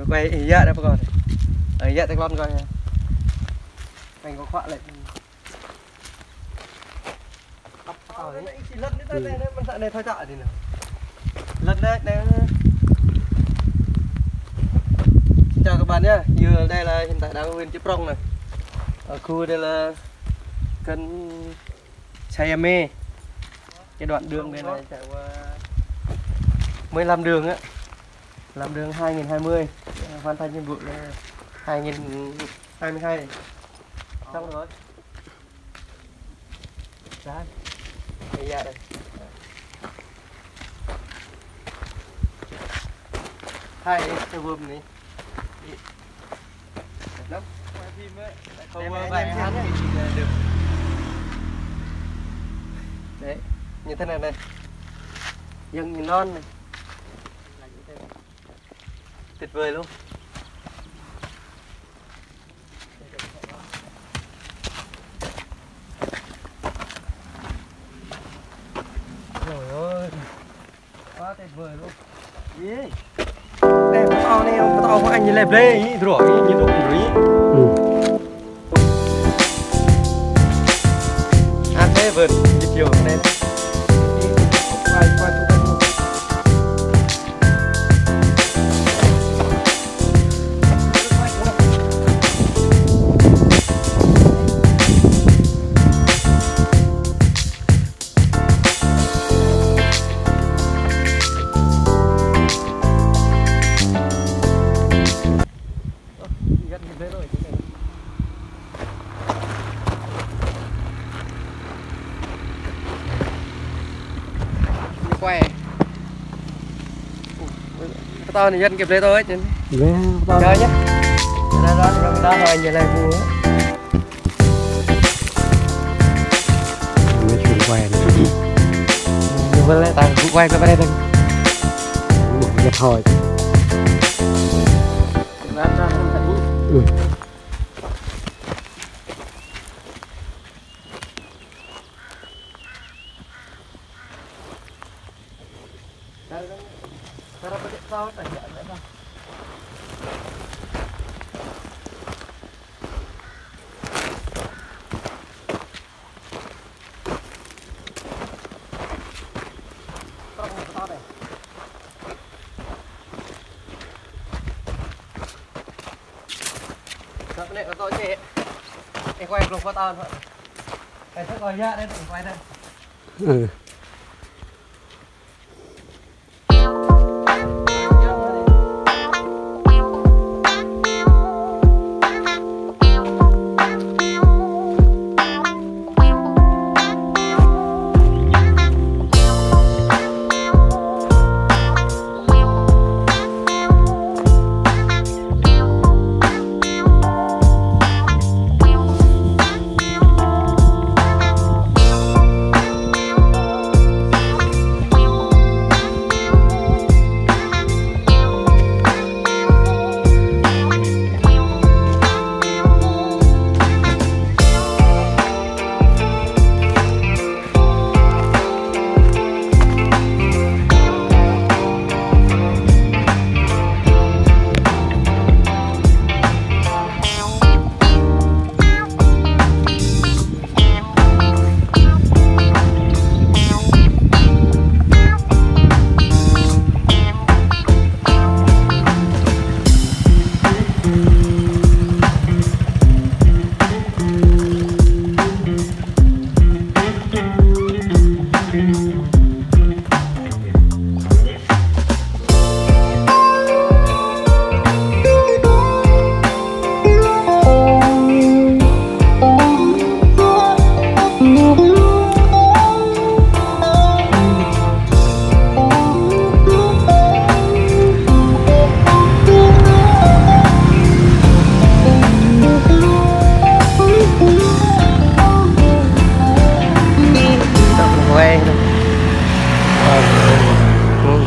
quay ý dạ đấy con ở dạ tay con coi anh có khóa lại chỉ lật đến đây mình sợ này thôi chợ thì nào lật đấy chào các bạn nhé, như đây là hiện tại đang ở huyện Chư Prong này, ở khu đây là cân Siamese, cái đoạn đường này này chạy qua mới làm đường á, làm đường 2020, hoàn thành nhiệm vụ là 2022 xong rồi, đấy, đây ra đây, hai cái vườn này. Lắm. Không vài hát thì được. Đấy, như thế này này. Rừng nhìn non này. Tuyệt vời luôn. Trời ơi. Quá tuyệt vời luôn. Yeah. Đây to này ông to của anh như lẹp lê ý rồi như lúc rồi ăn thế vườn như chiều này quay to này dân kịp đây thôi chứ chơi nhé ra đó rồi như này mua chuyển quay nhưng mà lại tao cũng quay qua đây thôi giật hồi sao tại hiện vậy không? To này. Đó, cái này có to chị. Anh quay lục qua to thôi. Anh sẽ coi ra đây để quay đây. Ừ.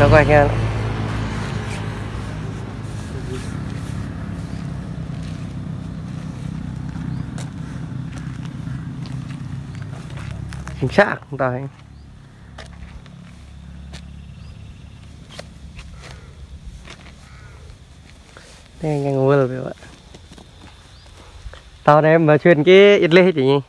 Nó quay nha. Chính xác rồi. đây ngang vừa rồi ạ tao đây mà chuyển cái ít lê chị nhỉ